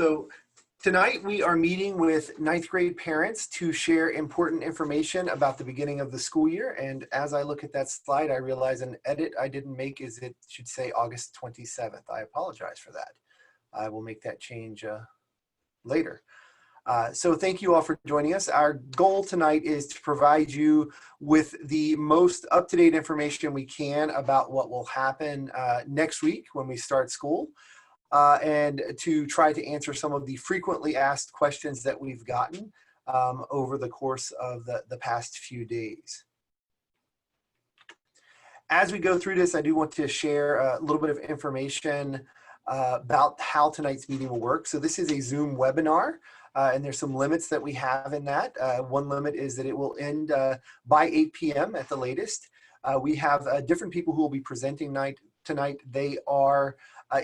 So tonight we are meeting with ninth grade parents to share important information about the beginning of the school year. And as I look at that slide, I realize an edit I didn't make is it should say August 27th. I apologize for that. I will make that change later. So thank you all for joining us. Our goal tonight is to provide you with the most up-to-date information we can about what will happen next week when we start school, and to try to answer some of the frequently asked questions that we've gotten over the course of the past few days. As we go through this, I do want to share a little bit of information about how tonight's meeting will work. So this is a Zoom webinar. And there's some limits that we have in that. One limit is that it will end by 8 p.m. at the latest. We have different people who will be presenting tonight. They are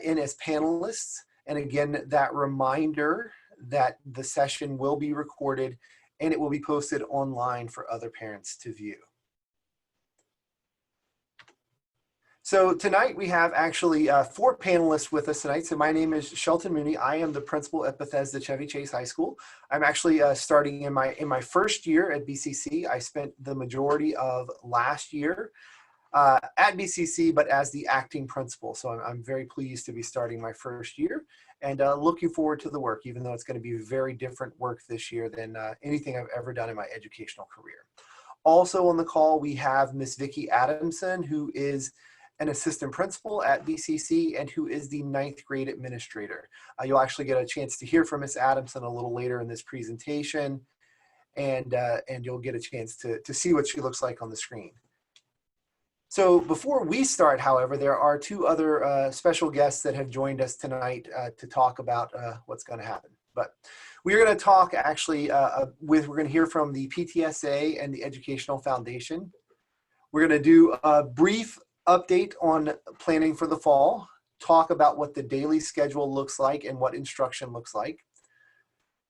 in as panelists. And again, that reminder that the session will be recorded and it will be posted online for other parents to view. So tonight we have actually 4 panelists with us tonight. So my name is Shelton Mooney. I am the principal at Bethesda Chevy Chase High School. I'm actually starting in my first year at BCC. I spent the majority of last year at BCC, but as the acting principal. So I'm very pleased to be starting my first year and looking forward to the work, even though it's going to be very different work this year than anything I've ever done in my educational career. Also on the call, we have Miss Vicki Adamson, who is an assistant principal at BCC and who is the 9th grade administrator. You'll actually get a chance to hear from Miss Adamson a little later in this presentation, and you'll get a chance to see what she looks like on the screen. So before we start, however, there are 2 other special guests that have joined us tonight to talk about what's going to happen. But we're going to talk actually we're going to hear from the PTSA and the Educational Foundation. We're going to do a brief update on planning for the fall, talk about what the daily schedule looks like and what instruction looks like,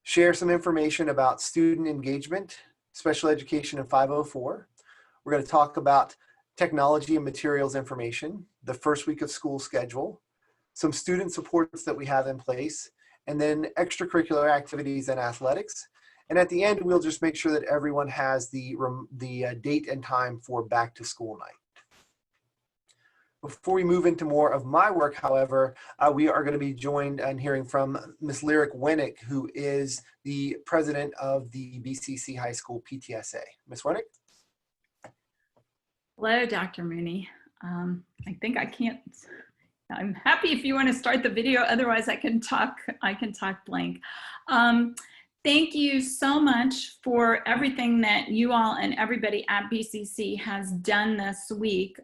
share some information about student engagement, special education in 504. We're going to talk about technology and materials information, the first week of school schedule, some student supports that we have in place, and then extracurricular activities and athletics. And at the end, we'll just make sure that everyone has the date and time for back to school night. Before we move into more of my work, however, we are going to be joined and hearing from Ms. Lyric Winnick, who is the president of the BCC High School PTSA. Ms. Winnick? Hello, Dr. Mooney. I think I can't, I'm happy if you want to start the video, otherwise I can talk blank. Thank you so much for everything that you all and everybody at BCC has done this week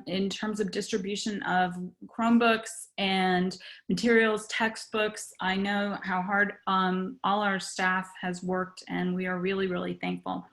in terms of distribution of Chromebooks and materials, textbooks. I know how hard all our staff has worked, and we are really, really thankful.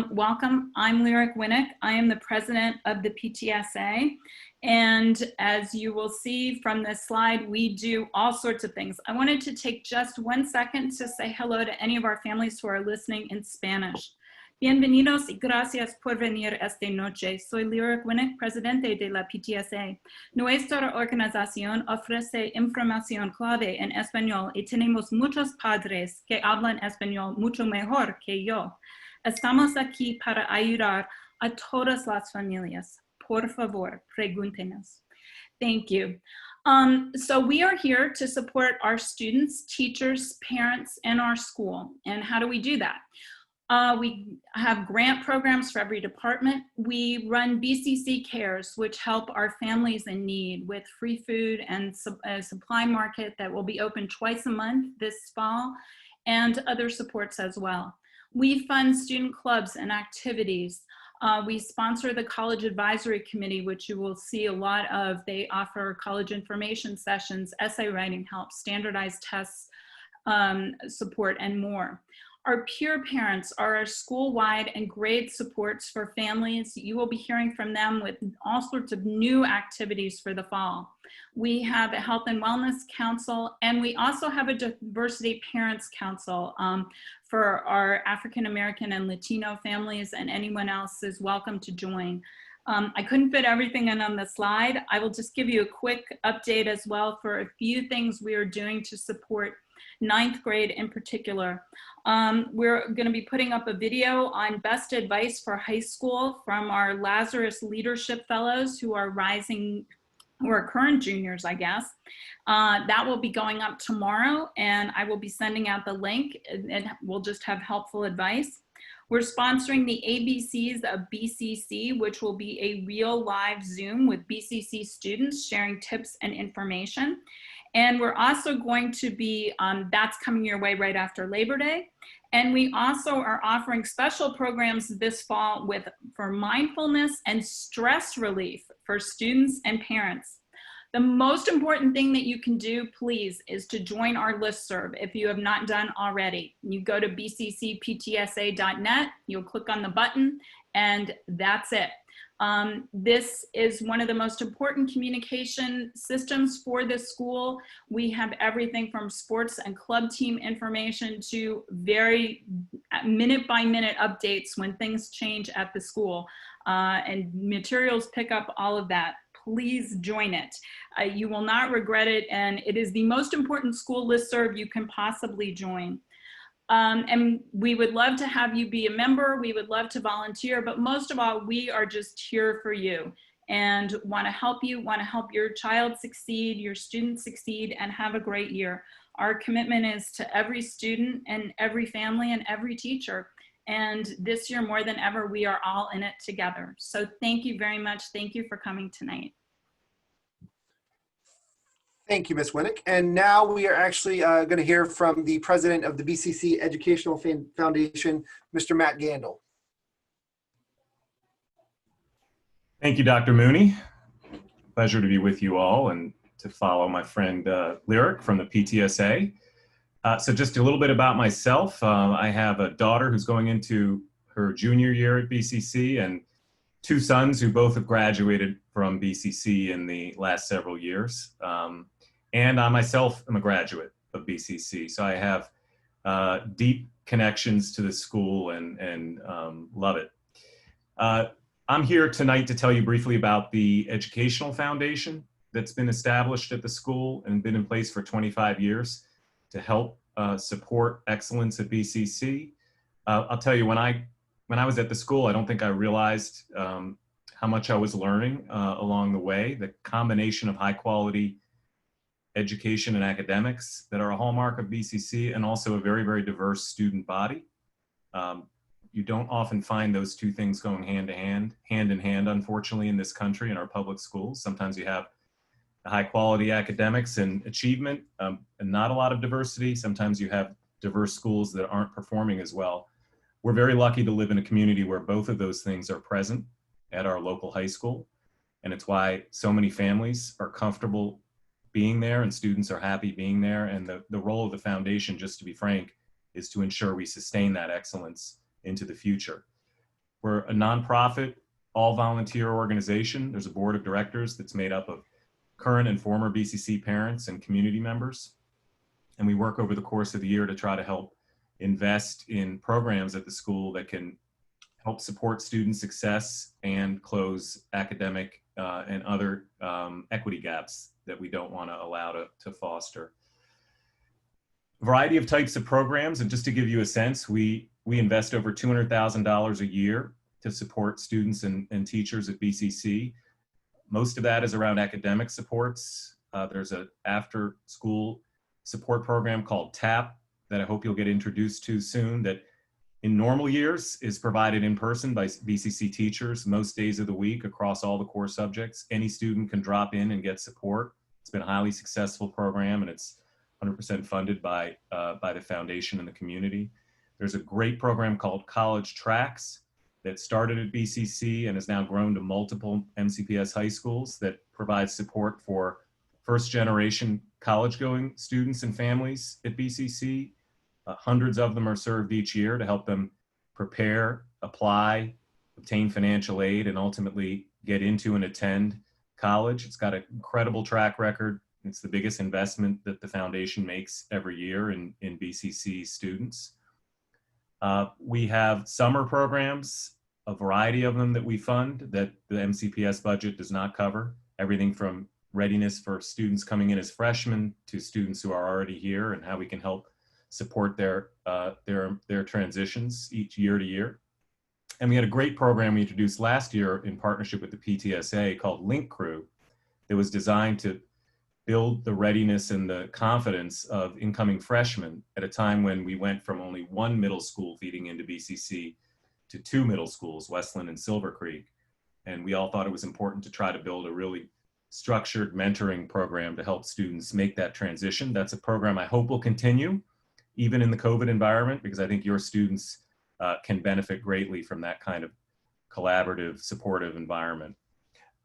Welcome, I'm Lyric Winnick. I am the president of the PTSA. And as you will see from this slide, we do all sorts of things. I wanted to take just 1 second to say hello to any of our families who are listening in Spanish. Bienvenidos y gracias por venir esta noche. Soy Lyric Winnick, presidente de la PTSA. Nuestra organización ofrece información clave en español y tenemos muchos padres que hablan español mucho mejor que yo. Estamos aquí para ayudar a todas las familias. Por favor, pregúntenos. Thank you. So we are here to support our students, teachers, parents, and our school. And how do we do that? We have grant programs for every department. We run BCC Cares, which help our families in need with free food and a supply market that will be open twice a month this fall, and other supports as well. We fund student clubs and activities. We sponsor the College Advisory Committee, which you will see a lot of. They offer college information sessions, essay writing help, standardized tests, support, and more. Our peer parents are our school-wide and grade supports for families. You will be hearing from them with all sorts of new activities for the fall. We have a Health and Wellness Council, and we also have a Diversity Parents Council for our African American and Latino families, and anyone else is welcome to join. I couldn't fit everything in on the slide. I will just give you a quick update as well for a few things we are doing to support ninth grade in particular. We're going to be putting up a video on best advice for high school from our Lazarus Leadership Fellows who are rising, who are current juniors, I guess. That will be going up tomorrow, and I will be sending out the link, and we'll just have helpful advice. We're sponsoring the ABCs of BCC, which will be a real live Zoom with BCC students sharing tips and information. And we're also going to be, that's coming your way right after Labor Day. And we also are offering special programs this fall for mindfulness and stress relief for students and parents. The most important thing that you can do, please, is to join our listserv if you have not done already. You go to bccptsa.net, you'll click on the button, and that's it. This is one of the most important communication systems for this school. We have everything from sports and club team information to very minute-by-minute updates when things change at the school, and materials pick up all of that. Please join it. You will not regret it, and it is the most important school listserv you can possibly join. And we would love to have you be a member. We would love to volunteer, but most of all, we are just here for you and want to help you, want to help your child succeed, your students succeed, and have a great year. Our commitment is to every student and every family and every teacher. And this year, more than ever, we are all in it together. So thank you very much. Thank you for coming tonight. Thank you, Ms. Winnick. And now we are actually going to hear from the president of the BCC Educational Foundation, Mr. Matt Gandal. Thank you, Dr. Mooney. Pleasure to be with you all and to follow my friend Lyric from the PTSA. So just a little bit about myself. I have a daughter who's going into her junior year at BCC and two sons who both have graduated from BCC in the last several years. And I myself am a graduate of BCC. So I have deep connections to the school and love it. I'm here tonight to tell you briefly about the Educational Foundation that's been established at the school and been in place for 25 years to help support excellence at BCC. I'll tell you, when I was at the school, I don't think I realized how much I was learning along the way. The combination of high quality education and academics that are a hallmark of BCC, and also a very, very diverse student body. You don't often find those two things going hand in hand, unfortunately, in this country, in our public schools. Sometimes you have high quality academics and achievement and not a lot of diversity. Sometimes you have diverse schools that aren't performing as well. We're very lucky to live in a community where both of those things are present at our local high school. And it's why so many families are comfortable being there and students are happy being there. And the role of the foundation, just to be frank, is to ensure we sustain that excellence into the future. We're a nonprofit, all volunteer organization. There's a board of directors that's made up of current and former BCC parents and community members. And we work over the course of the year to try to help invest in programs at the school that can help support student success and close academic and other equity gaps that we don't want to allow to foster. A variety of types of programs, and just to give you a sense, we invest over $200,000 a year to support students and teachers at BCC. Most of that is around academic supports. There's an after-school support program called TAP that I hope you'll get introduced to soon, that in normal years is provided in person by BCC teachers most days of the week across all the core subjects. Any student can drop in and get support. It's been a highly successful program, and it's 100% funded by the foundation and the community. There's a great program called College Tracks that started at BCC and has now grown to multiple MCPS high schools that provides support for first generation college going students and families at BCC. Hundreds of them are served each year to help them prepare, apply, obtain financial aid, and ultimately get into and attend college. It's got an incredible track record. It's the biggest investment that the foundation makes every year in BCC students. We have summer programs a variety of them that we fund that the MCPS budget does not cover. Everything from readiness for students coming in as freshmen to students who are already here, and how we can help support their transitions each year to year. And we had a great program we introduced last year in partnership with the PTSA called Link Crew that was designed to build the readiness and the confidence of incoming freshmen at a time when we went from only one middle school feeding into BCC to two middle schools, Westland and Silver Creek. And we all thought it was important to try to build a really structured mentoring program to help students make that transition. That's a program I hope will continue even in the COVID environment, because I think your students can benefit greatly from that kind of collaborative, supportive environment.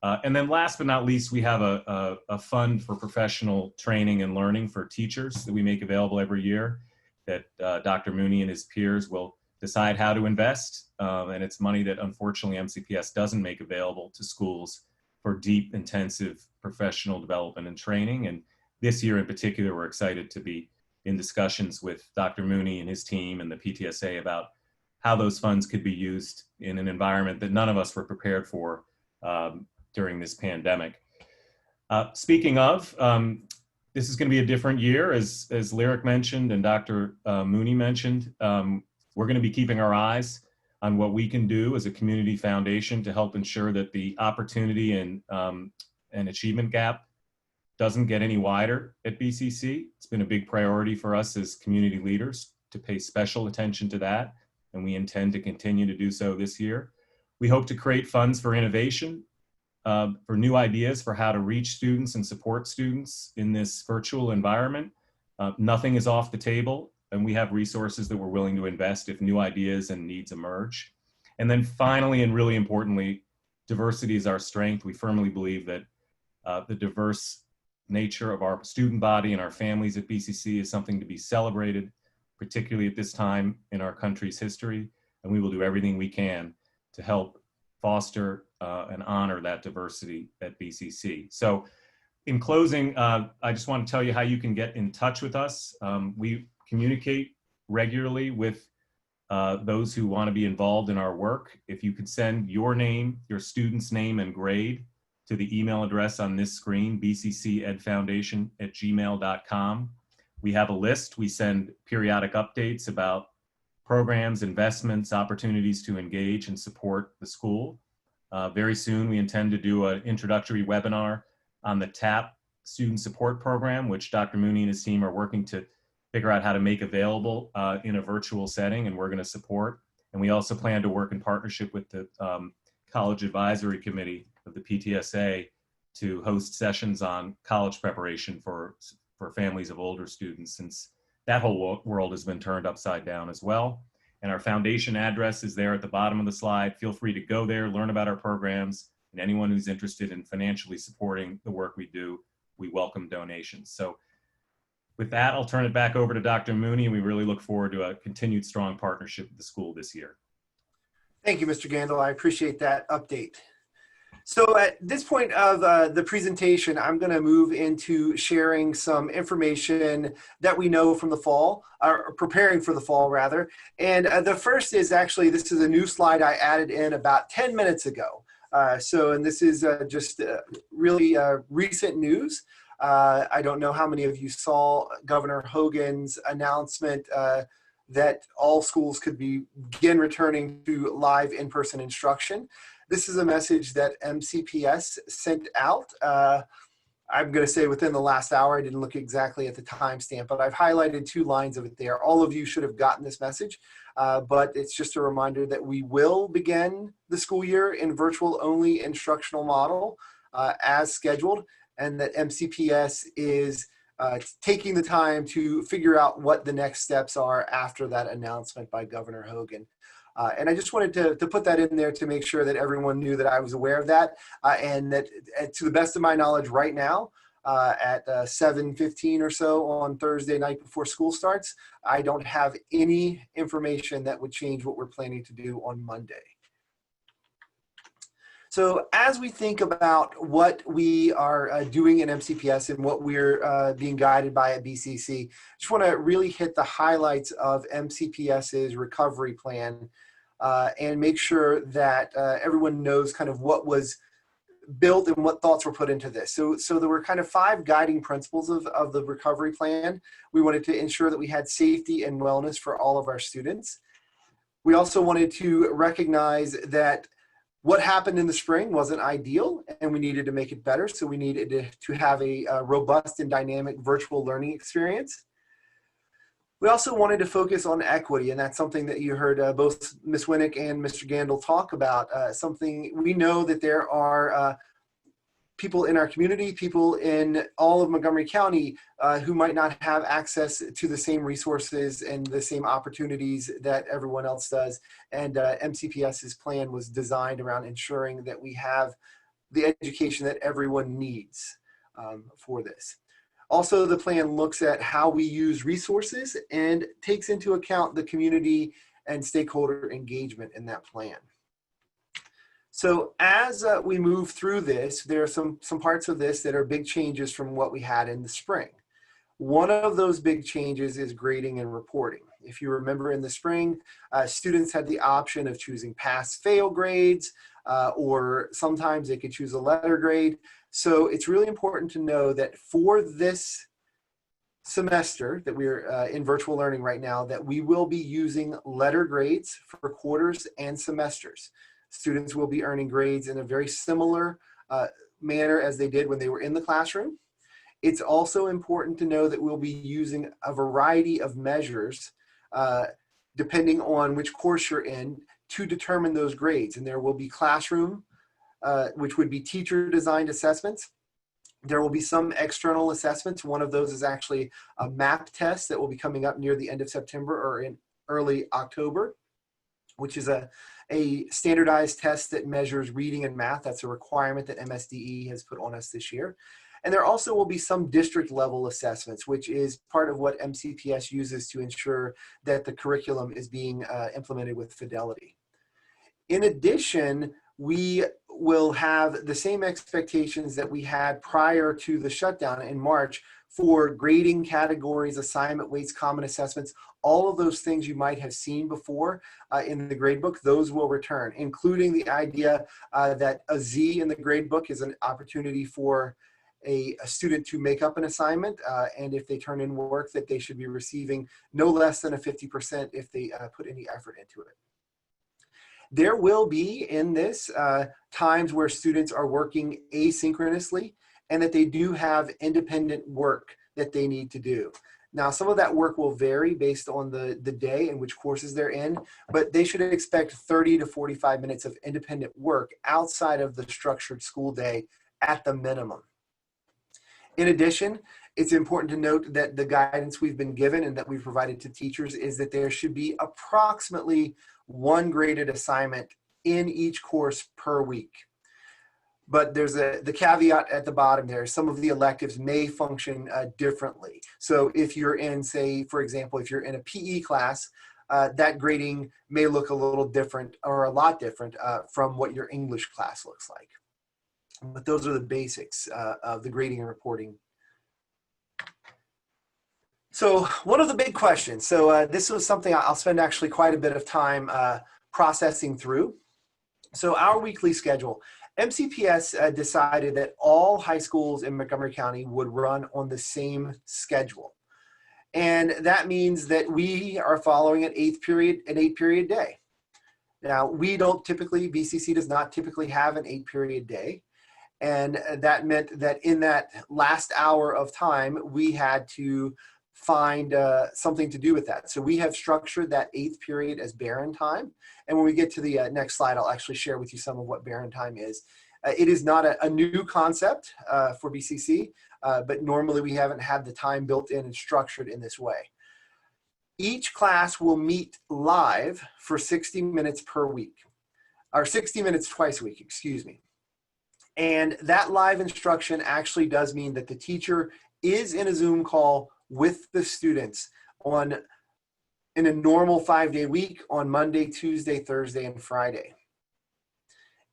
And then last but not least, we have a fund for professional training and learning for teachers that we make available every year that Dr. Mooney and his peers will decide how to invest. And it's money that unfortunately MCPS doesn't make available to schools for deep, intensive professional development and training. And this year in particular, we're excited to be in discussions with Dr. Mooney and his team and the PTSA about how those funds could be used in an environment that none of us were prepared for during this pandemic. Speaking of, this is going to be a different year, as Lyric mentioned and Dr. Mooney mentioned. We're going to be keeping our eyes on what we can do as a community foundation to help ensure that the opportunity and achievement gap doesn't get any wider at BCC. It's been a big priority for us as community leaders to pay special attention to that, and we intend to continue to do so this year. We hope to create funds for innovation, for new ideas for how to reach students and support students in this virtual environment. Nothing is off the table, and we have resources that we're willing to invest if new ideas and needs emerge. And then finally, and really importantly, diversity is our strength. We firmly believe that the diverse nature of our student body and our families at BCC is something to be celebrated, particularly at this time in our country's history. And we will do everything we can to help foster and honor that diversity at BCC. So in closing, I just want to tell you how you can get in touch with us. We communicate regularly with those who want to be involved in our work. If you could send your name, your student's name and grade to the email address on this screen, bccedfoundation@gmail.com. We have a list. We send periodic updates about programs, investments, opportunities to engage and support the school. Very soon, we intend to do an introductory webinar on the TAP Student Support Program, which Dr. Mooney and his team are working to figure out how to make available in a virtual setting, and we're going to support. And we also plan to work in partnership with the College Advisory Committee of the PTSA to host sessions on college preparation for families of older students, since that whole world has been turned upside down as well. And our foundation address is there at the bottom of the slide. Feel free to go there, learn about our programs, and anyone who's interested in financially supporting the work we do, we welcome donations. So with that, I'll turn it back over to Dr. Mooney, and we really look forward to a continued strong partnership with the school this year. Thank you, Mr. Gandal. I appreciate that update. So at this point of the presentation, I'm going to move into sharing some information that we know from the fall, or preparing for the fall rather. And the first is actually, this is a new slide I added in about 10 minutes ago. And this is just really recent news. I don't know how many of you saw Governor Hogan's announcement that all schools could begin returning to live in-person instruction. This is a message that MCPS sent out. I'm going to say within the last hour. I didn't look exactly at the timestamp, but I've highlighted 2 lines of it there. All of you should have gotten this message, but it's just a reminder that we will begin the school year in virtual-only instructional model as scheduled, and that MCPS is taking the time to figure out what the next steps are after that announcement by Governor Hogan. And I just wanted to put that in there to make sure that everyone knew that I was aware of that, and that to the best of my knowledge right now, at 7:15 or so on Thursday night before school starts, I don't have any information that would change what we're planning to do on Monday. So as we think about what we are doing in MCPS and what we're being guided by at BCC, just want to really hit the highlights of MCPS's recovery plan. and make sure that everyone knows kind of what was built and what thoughts were put into this. So there were kind of 5 guiding principles of the recovery plan. We wanted to ensure that we had safety and wellness for all of our students. We also wanted to recognize that what happened in the spring wasn't ideal and we needed to make it better. So we needed to have a robust and dynamic virtual learning experience. We also wanted to focus on equity, and that's something that you heard both Ms. Winnick and Mr. Gandal talk about. Something we know that there are people in our community, people in all of Montgomery County who might not have access to the same resources and the same opportunities that everyone else does. And MCPS's plan was designed around ensuring that we have the education that everyone needs for this. Also, the plan looks at how we use resources and takes into account the community and stakeholder engagement in that plan. So as we move through this, there are some parts of this that are big changes from what we had in the spring. One of those big changes is grading and reporting. If you remember in the spring, students had the option of choosing pass-fail grades, or sometimes they could choose a letter grade. So it's really important to know that for this semester that we're in virtual learning right now, that we will be using letter grades for quarters and semesters. Students will be earning grades in a very similar manner as they did when they were in the classroom. It's also important to know that we'll be using a variety of measures depending on which course you're in to determine those grades. And there will be classroom, which would be teacher designed assessments. There will be some external assessments. One of those is actually a MAP test that will be coming up near the end of September or in early October, which is a standardized test that measures reading and math. That's a requirement that MSDE has put on us this year. And there also will be some district level assessments, which is part of what MCPS uses to ensure that the curriculum is being implemented with fidelity. In addition, we will have the same expectations that we had prior to the shutdown in March for grading categories, assignment weights, common assessments. All of those things you might have seen before in the gradebook, those will return, including the idea that a Z in the gradebook is an opportunity for a student to make up an assignment, and if they turn in work that they should be receiving no less than a 50% if they put any effort into it. There will be in this times where students are working asynchronously and that they do have independent work that they need to do. Now, some of that work will vary based on the day and which courses they're in, but they should expect 30 to 45 minutes of independent work outside of the structured school day at the minimum. In addition, it's important to note that the guidance we've been given and that we've provided to teachers is that there should be approximately 1 graded assignment in each course per week. But there's the caveat at the bottom there. Some of the electives may function differently. So if you're in, say, for example, if you're in a PE class, that grading may look a little different or a lot different from what your English class looks like. But those are the basics of the grading and reporting. So one of the big questions, so this was something I'll spend actually quite a bit of time processing through. So our weekly schedule, MCPS decided that all high schools in Montgomery County would run on the same schedule. And that means that we are following an 8-period day. Now, we don't typically, BCC does not typically have an 8-period day. And that meant that in that last hour of time, we had to find something to do with that. So we have structured that 8th period as barren time. And when we get to the next slide, I'll actually share with you some of what barren time is. It is not a new concept for BCC, but normally we haven't had the time built in and structured in this way. Each class will meet live for 60 minutes per week, or 60 minutes twice a week, excuse me. And that live instruction actually does mean that the teacher is in a Zoom call with the students in a normal 5-day week on Monday, Tuesday, Thursday, and Friday.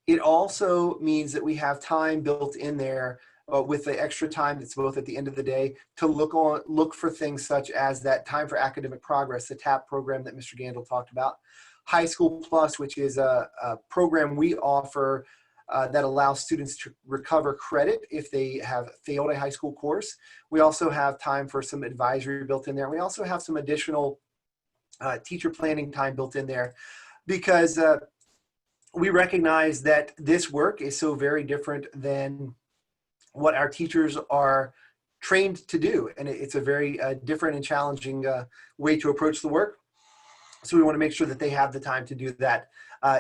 It also means that we have time built in there with the extra time that's both at the end of the day to look for things such as that time for academic progress, the TAP program that Mr. Gandal talked about, High School Plus, which is a program we offer that allows students to recover credit if they have failed a high school course. We also have time for some advisory built in there. We also have some additional teacher planning time built in there because we recognize that this work is so very different than what our teachers are trained to do. And it's a very different and challenging way to approach the work. So we want to make sure that they have the time to do that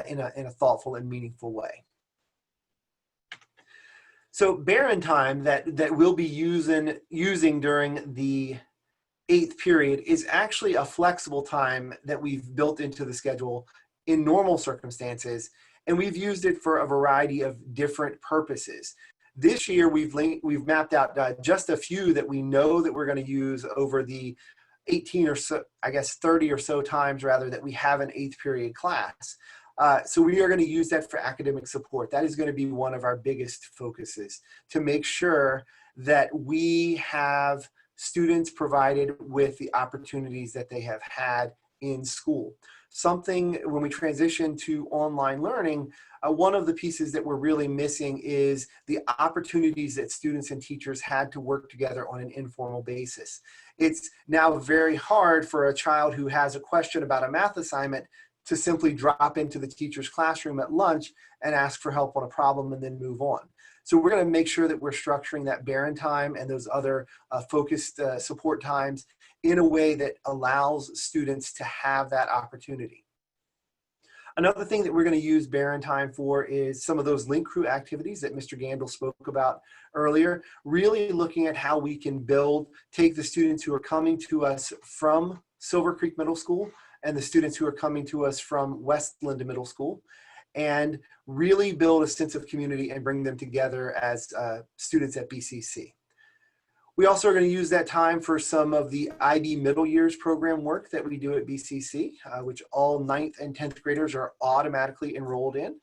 in a thoughtful and meaningful way. So Barron time that we'll be using during the 8th period is actually a flexible time that we've built into the schedule in normal circumstances, and we've used it for a variety of different purposes. This year, we've mapped out just a few that we know that we're going to use over the 18 or so, I guess 30 or so times rather, that we have an 8th period class. So we are going to use that for academic support. That is going to be one of our biggest focuses, to make sure that we have students provided with the opportunities that they have had in school. Something, when we transition to online learning, one of the pieces that we're really missing is the opportunities that students and teachers had to work together on an informal basis. It's now very hard for a child who has a question about a math assignment to simply drop into the teacher's classroom at lunch and ask for help on a problem and then move on. So we're going to make sure that we're structuring that Barron time and those other focused support times in a way that allows students to have that opportunity. Another thing that we're going to use Barron time for is some of those link crew activities that Mr. Gandal spoke about earlier, really looking at how we can take the students who are coming to us from Silver Creek Middle School and the students who are coming to us from West Linda Middle School, and really build a sense of community and bring them together as students at BCC. We also are going to use that time for some of the IB middle years program work that we do at BCC, which all 9th and 10th graders are automatically enrolled in.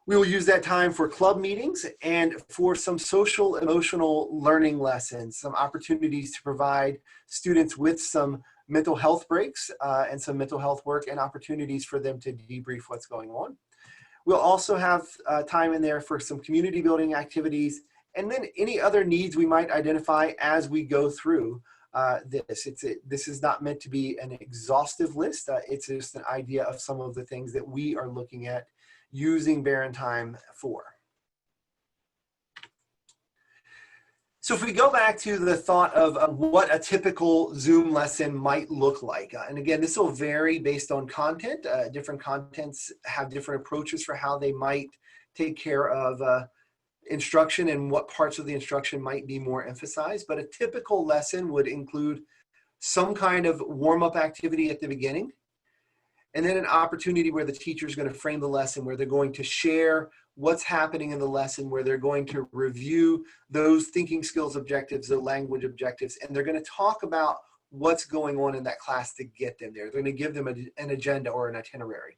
We will use that time for club meetings and for some social emotional learning lessons, some opportunities to provide students with some mental health breaks and some mental health work and opportunities for them to debrief what's going on. We'll also have time in there for some community building activities, and then any other needs we might identify as we go through this. This is not meant to be an exhaustive list. It's just an idea of some of the things that we are looking at using Barron time for. So if we go back to the thought of what a typical Zoom lesson might look like, and again, this will vary based on content. Different contents have different approaches for how they might take care of instruction and what parts of the instruction might be more emphasized. But a typical lesson would include some kind of warm-up activity at the beginning, and then an opportunity where the teacher is going to frame the lesson, where they're going to share what's happening in the lesson, where they're going to review those thinking skills objectives, the language objectives, and they're going to talk about what's going on in that class to get them there. They're going to give them an agenda or an itinerary.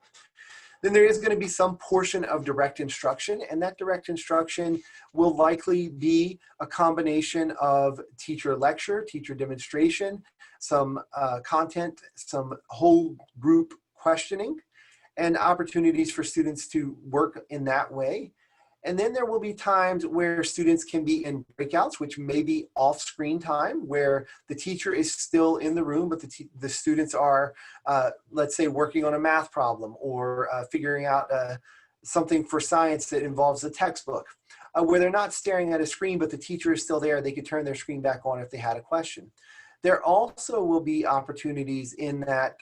Then there is going to be some portion of direct instruction, and that direct instruction will likely be a combination of teacher lecture, teacher demonstration, some content, some whole group questioning, and opportunities for students to work in that way. And then there will be times where students can be in breakouts, which may be off-screen time, where the teacher is still in the room, but the students are, let's say, working on a math problem or figuring out something for science that involves a textbook, where they're not staring at a screen, but the teacher is still there. They could turn their screen back on if they had a question. There also will be opportunities in that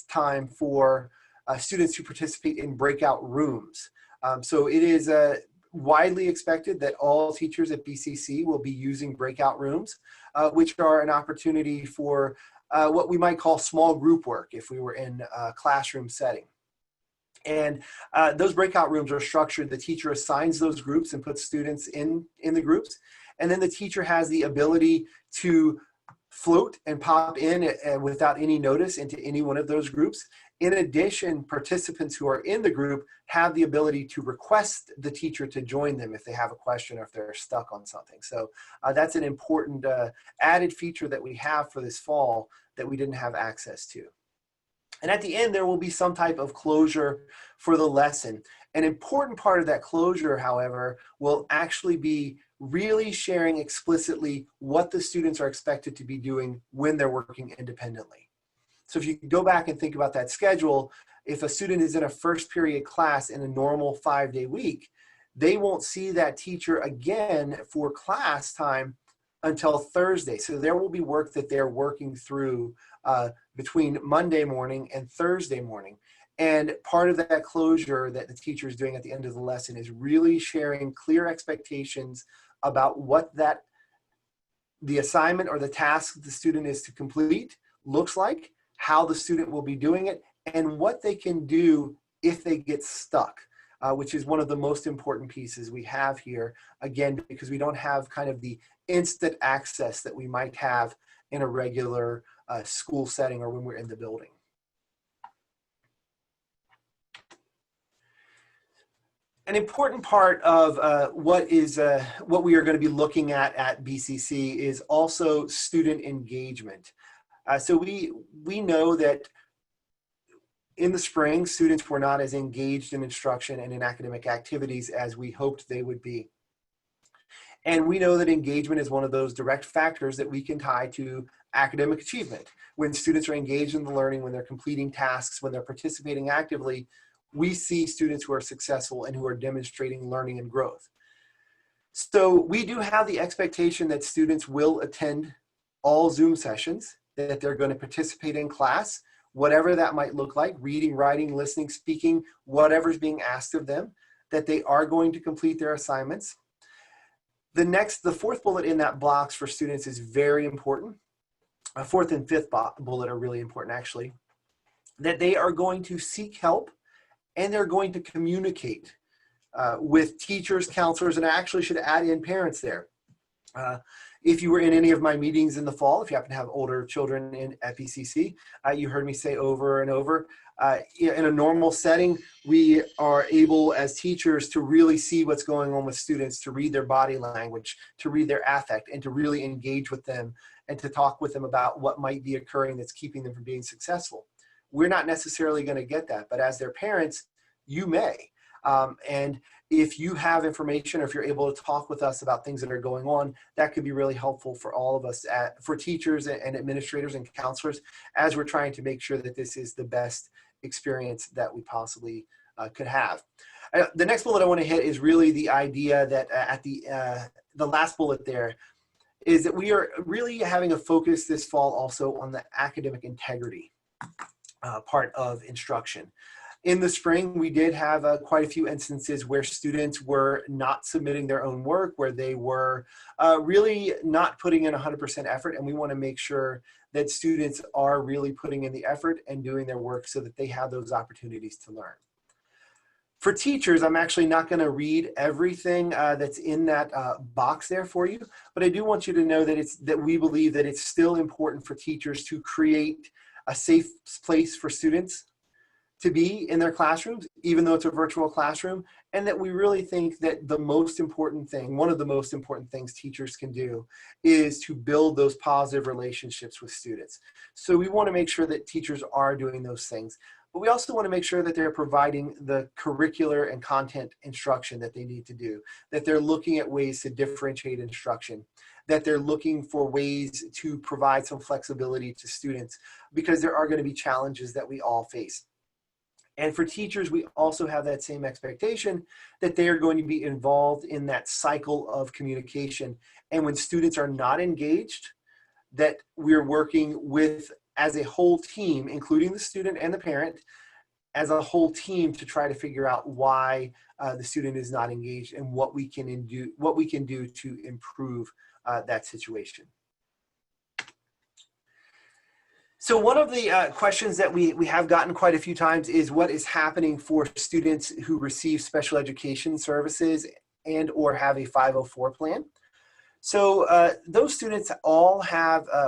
time for students who participate in breakout rooms. So it is widely expected that all teachers at BCC will be using breakout rooms, which are an opportunity for what we might call small group work if we were in a classroom setting. And those breakout rooms are structured. The teacher assigns those groups and puts students in the groups. And then the teacher has the ability to float and pop in without any notice into any one of those groups In addition, participants who are in the group have the ability to request the teacher to join them if they have a question or if they're stuck on something. So that's an important added feature that we have for this fall that we didn't have access to. And at the end, there will be some type of closure for the lesson. An important part of that closure, however, will actually be really sharing explicitly what the students are expected to be doing when they're working independently. So if you go back and think about that schedule, if a student is in a first period class in a normal 5-day week, they won't see that teacher again for class time until Thursday. So there will be work that they're working through between Monday morning and Thursday morning. And part of that closure that the teacher is doing at the end of the lesson is really sharing clear expectations about what the assignment or the task the student is to complete looks like, how the student will be doing it, and what they can do if they get stuck, which is one of the most important pieces we have here, again, because we don't have kind of the instant access that we might have in a regular school setting or when we're in the building. An important part of what we are going to be looking at BCC is also student engagement. So we know that in the spring, students were not as engaged in instruction and in academic activities as we hoped they would be. And we know that engagement is one of those direct factors that we can tie to academic achievement. When students are engaged in the learning, when they're completing tasks, when they're participating actively, we see students who are successful and who are demonstrating learning and growth. So we do have the expectation that students will attend all Zoom sessions, that they're going to participate in class, whatever that might look like, reading, writing, listening, speaking, whatever's being asked of them, that they are going to complete their assignments. The fourth bullet in that box for students is very important. Fourth and fifth bullet are really important, actually, that they are going to seek help and they're going to communicate with teachers, counselors, and I actually should add in parents there. If you were in any of my meetings in the fall, if you happen to have older children at PCC, you heard me say over and over, in a normal setting, we are able as teachers to really see what's going on with students, to read their body language, to read their affect, and to really engage with them and to talk with them about what might be occurring that's keeping them from being successful. We're not necessarily going to get that, but as their parents, you may. And if you have information or if you're able to talk with us about things that are going on, that could be really helpful for all of us, for teachers and administrators and counselors, as we're trying to make sure that this is the best experience that we possibly could have. The next bullet I want to hit is really the idea that at the last bullet there is that we are really having a focus this fall also on the academic integrity part of instruction. In the spring, we did have quite a few instances where students were not submitting their own work, where they were really not putting in 100% effort, and we want to make sure that students are really putting in the effort and doing their work so that they have those opportunities to learn. For teachers, I'm actually not going to read everything that's in that box there for you, but I do want you to know that we believe that it's still important for teachers to create a safe place for students to be in their classrooms, even though it's a virtual classroom, and that we really think that the most important thing, one of the most important things teachers can do is to build those positive relationships with students. So we want to make sure that teachers are doing those things, but we also want to make sure that they're providing the curricular and content instruction that they need to do, that they're looking at ways to differentiate instruction, that they're looking for ways to provide some flexibility to students, because there are going to be challenges that we all face. And for teachers, we also have that same expectation that they are going to be involved in that cycle of communication. And when students are not engaged, that we're working with, as a whole team, including the student and the parent, as a whole team to try to figure out why the student is not engaged and what we can do to improve that situation. So one of the questions that we have gotten quite a few times is what is happening for students who receive special education services and or have a 504 plan. So those students all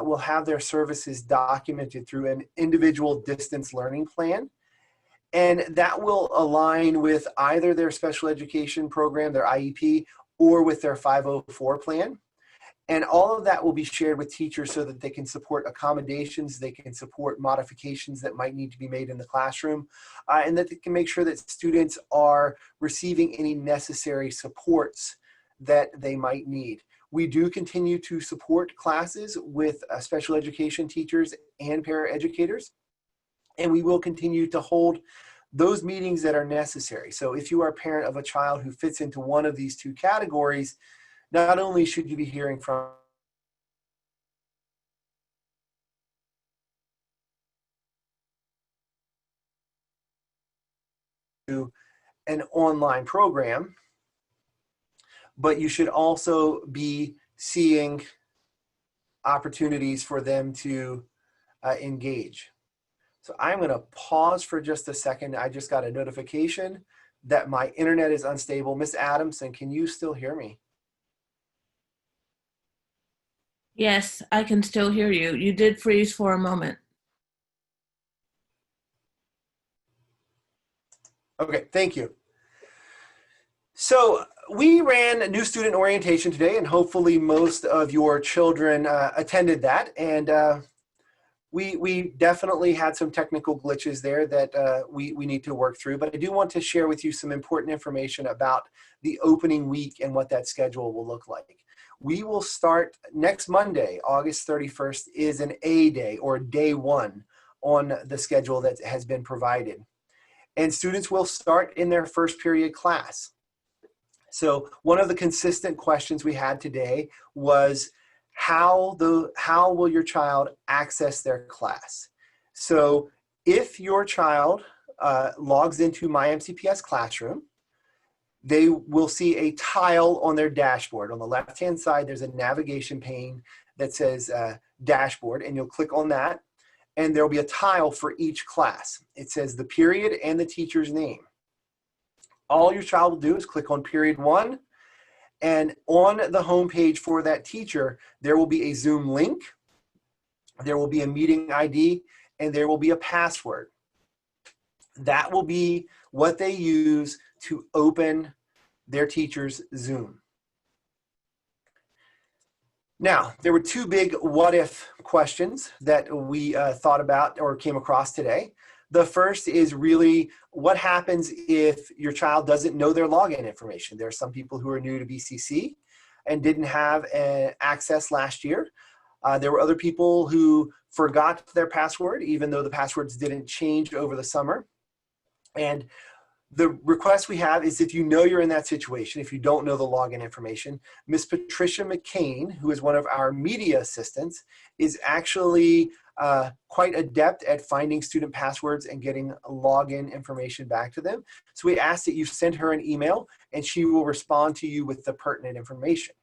will have their services documented through an individual distance learning plan. And that will align with either their special education program, their IEP, or with their 504 plan. And all of that will be shared with teachers so that they can support accommodations, they can support modifications that might need to be made in the classroom, and that they can make sure that students are receiving any necessary supports that they might need. We do continue to support classes with special education teachers and paraeducators, and we will continue to hold those meetings that are necessary. So if you are a parent of a child who fits into one of these two categories, not only should you be hearing from an online program, but you should also be seeing opportunities for them to engage. So I'm going to pause for just a second. I just got a notification that my internet is unstable. Miss Adamson, can you still hear me? Yes, I can still hear you. You did freeze for a moment. Okay, thank you. So we ran new student orientation today, and hopefully most of your children attended that. And we definitely had some technical glitches there that we need to work through. But I do want to share with you some important information about the opening week and what that schedule will look like. We will start next Monday, August 31st, is an A day or day one on the schedule that has been provided. And students will start in their first period class. So one of the consistent questions we had today was how will your child access their class? So if your child logs into My MCPS Classroom, they will see a tile on their dashboard. On the left-hand side, there's a navigation pane that says dashboard, and you'll click on that, and there'll be a tile for each class. It says the period and the teacher's name. All your child will do is click on period 1, and on the home page for that teacher, there will be a Zoom link, there will be a meeting ID, and there will be a password. That will be what they use to open their teacher's Zoom. Now, there were two big what if questions that we thought about or came across today. The first is really what happens if your child doesn't know their login information. There are some people who are new to BCC and didn't have access last year. There were other people who forgot their password, even though the passwords didn't change over the summer. And the request we have is if you know you're in that situation, if you don't know the login information, Miss Patricia McCain, who is one of our media assistants, is actually quite adept at finding student passwords and getting login information back to them. So we ask that you send her an email and she will respond to you with the pertinent information.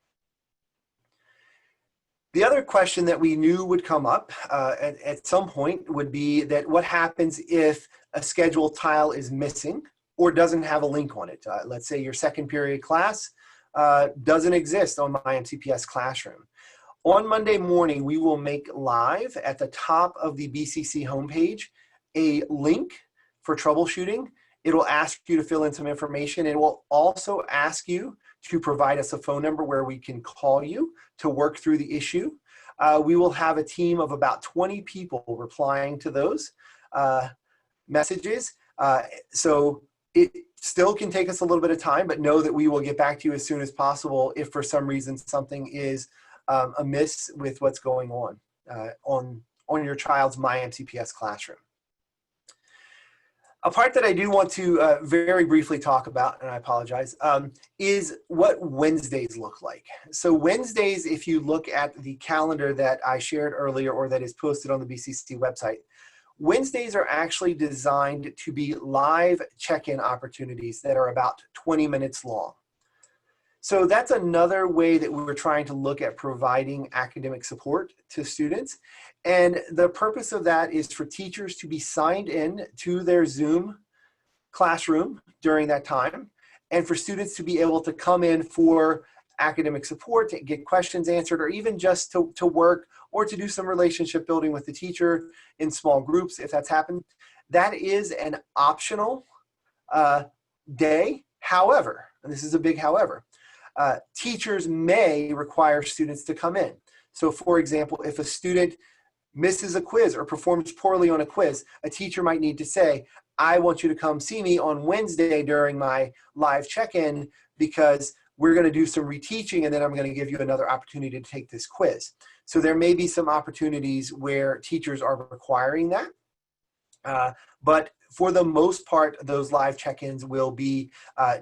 The other question that we knew would come up at some point would be that what happens if a schedule tile is missing or doesn't have a link on it. Let's say your second period class doesn't exist on My MCPS Classroom. On Monday morning, we will make live at the top of the BCC homepage a link for troubleshooting. It will ask you to fill in some information. It will also ask you to provide us a phone number where we can call you to work through the issue. We will have a team of about 20 people replying to those messages. So it still can take us a little bit of time, but know that we will get back to you as soon as possible if for some reason something is amiss with what's going on your child's My MCPS Classroom. A part that I do want to very briefly talk about, and I apologize, is what Wednesdays look like. So Wednesdays, if you look at the calendar that I shared earlier or that is posted on the BCC website, Wednesdays are actually designed to be live check-in opportunities that are about 20 minutes long. So that's another way that we're trying to look at providing academic support to students. And the purpose of that is for teachers to be signed in to their Zoom classroom during that time, and for students to be able to come in for academic support, to get questions answered, or even just to work or to do some relationship building with the teacher in small groups if that's happened. That is an optional day. However, and this is a big however, teachers may require students to come in. So for example, if a student misses a quiz or performs poorly on a quiz, a teacher might need to say, I want you to come see me on Wednesday during my live check-in because we're going to do some reteaching and then I'm going to give you another opportunity to take this quiz. So there may be some opportunities where teachers are requiring that. But for the most part, those live check-ins will be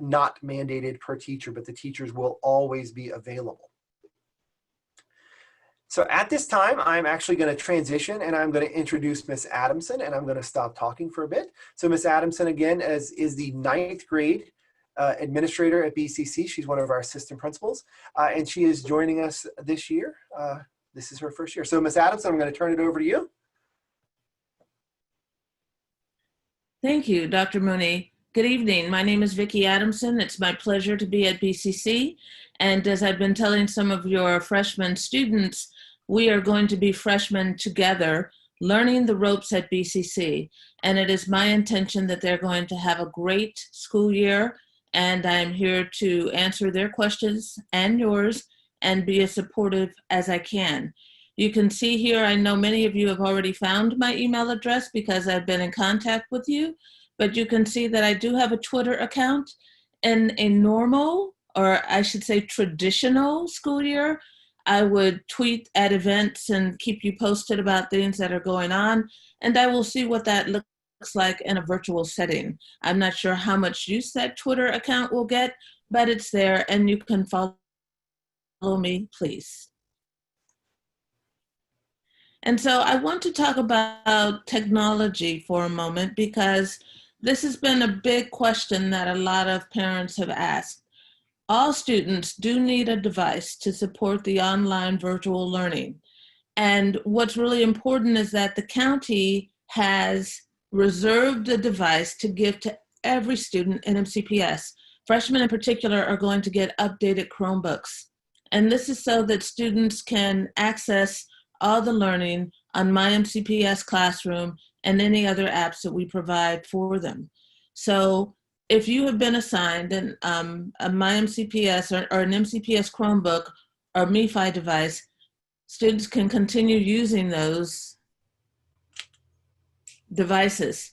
not mandated per teacher, but the teachers will always be available. So at this time, I'm actually going to transition and I'm going to introduce Miss Adamson, and I'm going to stop talking for a bit. So Miss Adamson, again, is the 9th grade administrator at BCC. She's one of our assistant principals, and she is joining us this year. This is her first year. So Miss Adamson, I'm going to turn it over to you. Thank you, Dr. Mooney. Good evening. My name is Vicki Adamson. It's my pleasure to be at BCC. And as I've been telling some of your freshman students, we are going to be freshmen together, learning the ropes at BCC. And it is my intention that they're going to have a great school year. And I'm here to answer their questions and yours and be as supportive as I can. You can see here, I know many of you have already found my email address because I've been in contact with you, but you can see that I do have a Twitter account. In a normal, or I should say traditional school year, I would tweet at events and keep you posted about things that are going on, and I will see what that looks like in a virtual setting. I'm not sure how much use that Twitter account will get, but it's there and you can follow me, please. And so I want to talk about technology for a moment because this has been a big question that a lot of parents have asked. All students do need a device to support the online virtual learning. And what's really important is that the county has reserved a device to give to every student in MCPS. Freshmen in particular are going to get updated Chromebooks. And this is so that students can access all the learning on My MCPS Classroom and any other apps that we provide for them. So if you have been assigned a My MCPS or an MCPS Chromebook or MiFi device, students can continue using those devices.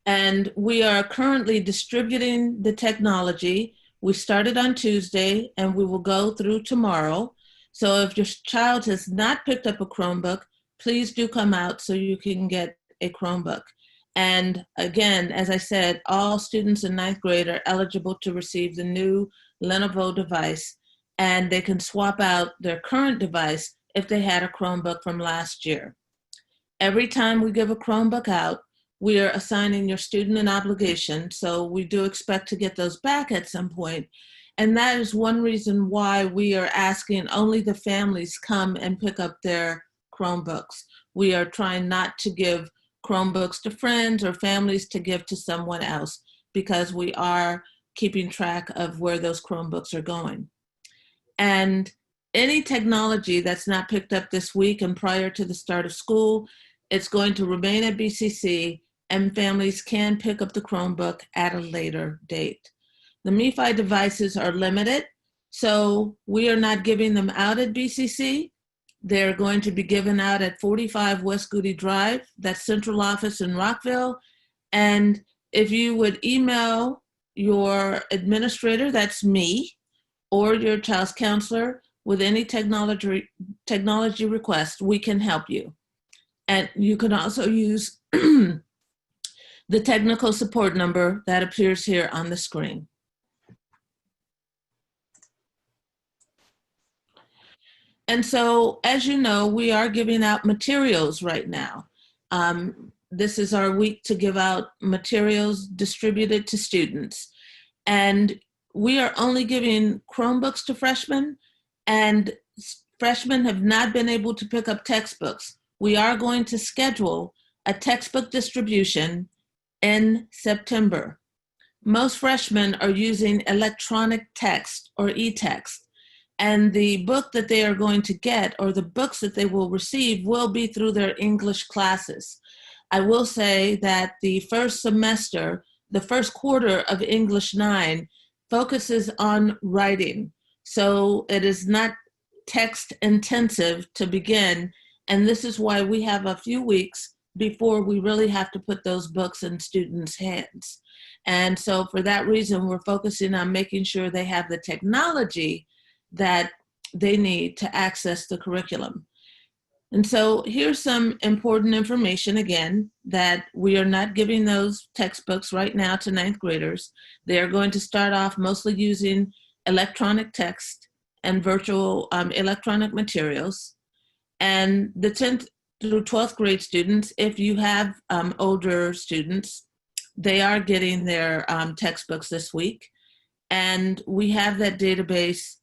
And we are currently distributing the technology. We started on Tuesday and we will go through tomorrow. So if your child has not picked up a Chromebook, please do come out so you can get a Chromebook. And again, as I said, all students in 9th grade are eligible to receive the new Lenovo device, and they can swap out their current device if they had a Chromebook from last year. Every time we give a Chromebook out, we are assigning your student an obligation, so we do expect to get those back at some point. And that is one reason why we are asking only the families come and pick up their Chromebooks. We are trying not to give Chromebooks to friends or families to give to someone else because we are keeping track of where those Chromebooks are going. And any technology that's not picked up this week and prior to the start of school, it's going to remain at BCC and families can pick up the Chromebook at a later date. The MiFi devices are limited, so we are not giving them out at BCC. They're going to be given out at 45 West Goody Drive, that's central office in Rockville. And if you would email your administrator, that's me, or your child's counselor with any technology request, we can help you. And you can also use the technical support number that appears here on the screen. And so, as you know, we are giving out materials right now. This is our week to give out materials distributed to students. And we are only giving Chromebooks to freshmen, and freshmen have not been able to pick up textbooks. We are going to schedule a textbook distribution in September. Most freshmen are using electronic text or e-text. And the book that they are going to get, or the books that they will receive, will be through their English classes. I will say that the first semester, the first quarter of English 9 focuses on writing. So it is not text intensive to begin. And this is why we have a few weeks before we really have to put those books in students' hands. And so for that reason, we're focusing on making sure they have the technology that they need to access the curriculum. And so here's some important information again, that we are not giving those textbooks right now to ninth graders. They are going to start off mostly using electronic text and virtual electronic materials. And the 10th through 12th grade students, if you have older students, they are getting their textbooks this week. And we have that database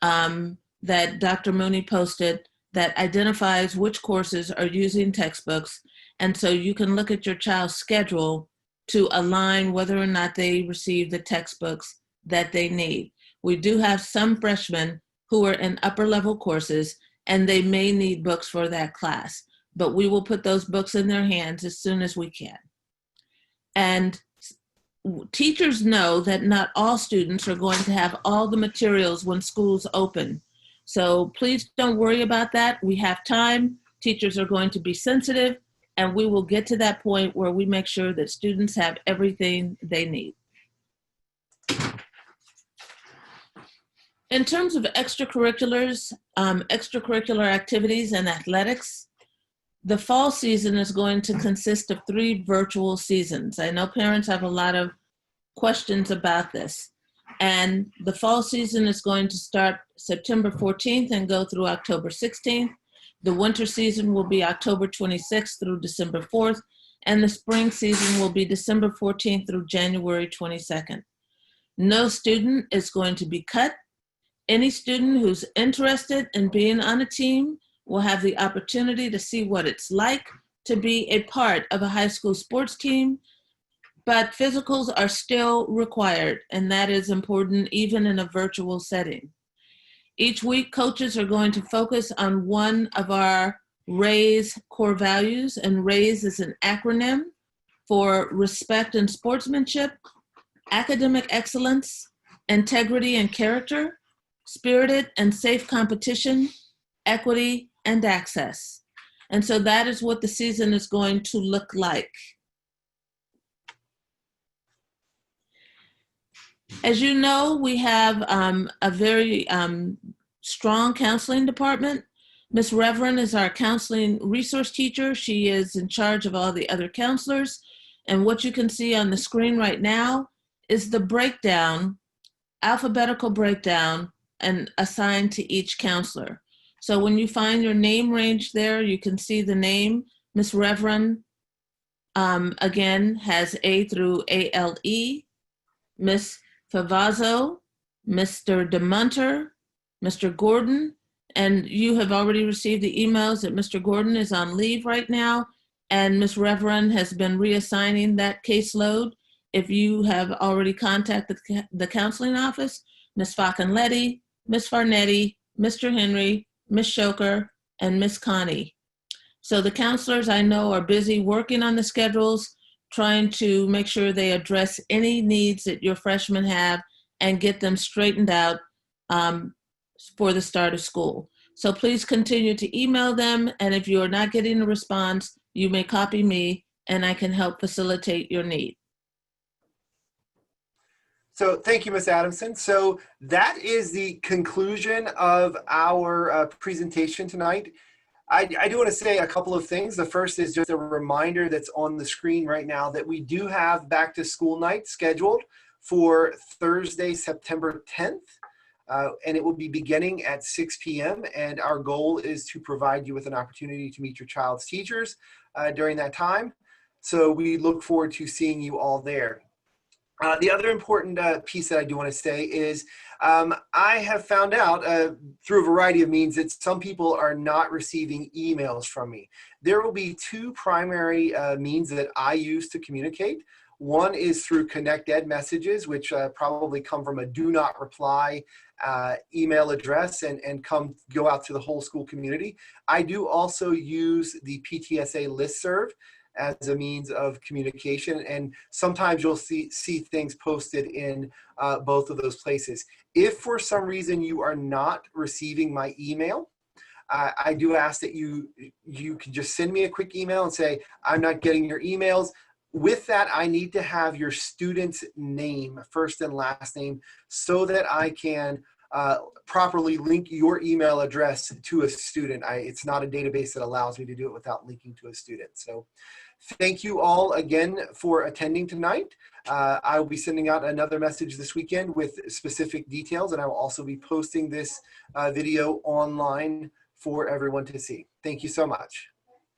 that Dr. Mooney posted that identifies which courses are using textbooks. And so you can look at your child's schedule to align whether or not they receive the textbooks that they need. We do have some freshmen who are in upper level courses, and they may need books for that class, but we will put those books in their hands as soon as we can. And teachers know that not all students are going to have all the materials when schools open. So please don't worry about that. We have time. Teachers are going to be sensitive, and we will get to that point where we make sure that students have everything they need. In terms of extracurriculars, extracurricular activities and athletics, the fall season is going to consist of 3 virtual seasons. I know parents have a lot of questions about this. And the fall season is going to start September 14th and go through October 16th. The winter season will be October 26th through December 4th. And the spring season will be December 14th through January 22nd. No student is going to be cut. Any student who's interested in being on a team will have the opportunity to see what it's like to be a part of a high school sports team, but physicals are still required, and that is important even in a virtual setting. Each week, coaches are going to focus on one of our RAISE core values, and RAISE is an acronym for respect and sportsmanship, academic excellence, integrity and character, spirited and safe competition, equity, and access. And so that is what the season is going to look like. As you know, we have a very strong counseling department. Ms. Reverend is our counseling resource teacher. She is in charge of all the other counselors. And what you can see on the screen right now is the breakdown, alphabetical breakdown, and assigned to each counselor. So when you find your name range there, you can see the name. Ms. Reverend, again, has A through ALE. Ms. Favazzo, Mr. DeMunter, Mr. Gordon, and you have already received the emails that Mr. Gordon is on leave right now, and Ms. Reverend has been reassigning that caseload. If you have already contacted the counseling office, Ms. Faconletti, Ms. Farnetti, Mr. Henry, Ms. Shoker, and Ms. Connie. So the counselors I know are busy working on the schedules, trying to make sure they address any needs that your freshmen have and get them straightened out for the start of school. So please continue to email them, and if you are not getting a response, you may copy me and I can help facilitate your need. So thank you, Ms. Adamson. So that is the conclusion of our presentation tonight. I do want to say a couple of things. The first is just a reminder that's on the screen right now that we do have back to school night scheduled for Thursday, September 10th. And it will be beginning at 6 p.m. And our goal is to provide you with an opportunity to meet your child's teachers during that time. So we look forward to seeing you all there. The other important piece that I do want to say is I have found out through a variety of means that some people are not receiving emails from me. There will be 2 primary means that I use to communicate. One is through Connect Ed messages, which probably come from a do not reply email address and go out to the whole school community. I do also use the PTSA listserv as a means of communication, and sometimes you'll see things posted in both of those places. If for some reason you are not receiving my email, I do ask that you can just send me a quick email and say, I'm not getting your emails. With that, I need to have your student's name, first and last name, so that I can properly link your email address to a student. It's not a database that allows me to do it without linking to a student. So thank you all again for attending tonight. I will be sending out another message this weekend with specific details, and I will also be posting this video online for everyone to see. Thank you so much.